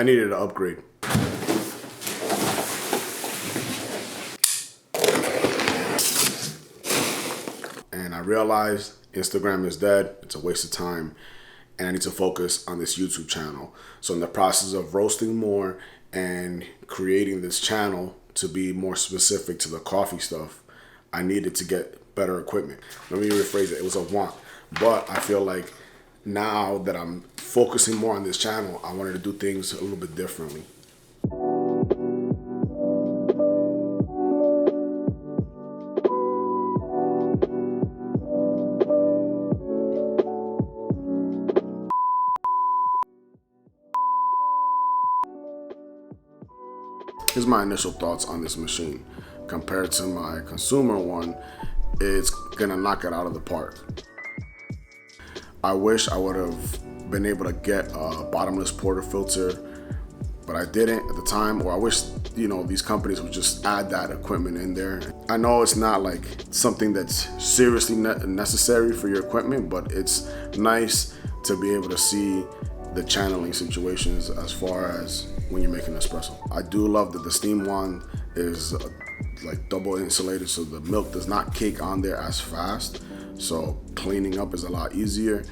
I needed an upgrade. And I realized Instagram is dead. It's a waste of time. And I need to focus on this YouTube channel. So in the process of roasting more and creating this channel to be more specific to the coffee stuff, I needed to get better equipment. Let me rephrase it. It was a want. But I feel like now that I'm focusing more on this channel, I wanted to do things a little bit differently. Here's my initial thoughts on this machine. Compared to my consumer one, it's gonna knock it out of the park. I wish I would have been able to get a bottomless portafilter, but I didn't at the time, or I wish, these companies would just add that equipment in there. I know it's not like something that's seriously necessary for your equipment, but it's nice to be able to see the channeling situations as far as when you're making espresso. I do love that the steam wand is like double insulated, so the milk does not cake on there as fast. So cleaning up is a lot easier.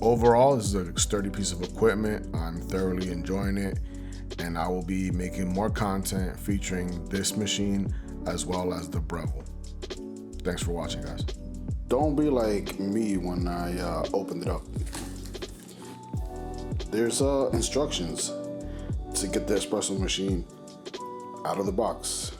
Overall, this is a sturdy piece of equipment. I'm thoroughly enjoying it, and I will be making more content featuring this machine as well as the Breville. Thanks for watching, guys. Don't be like me when I opened it up. There's instructions to get the espresso machine out of the box.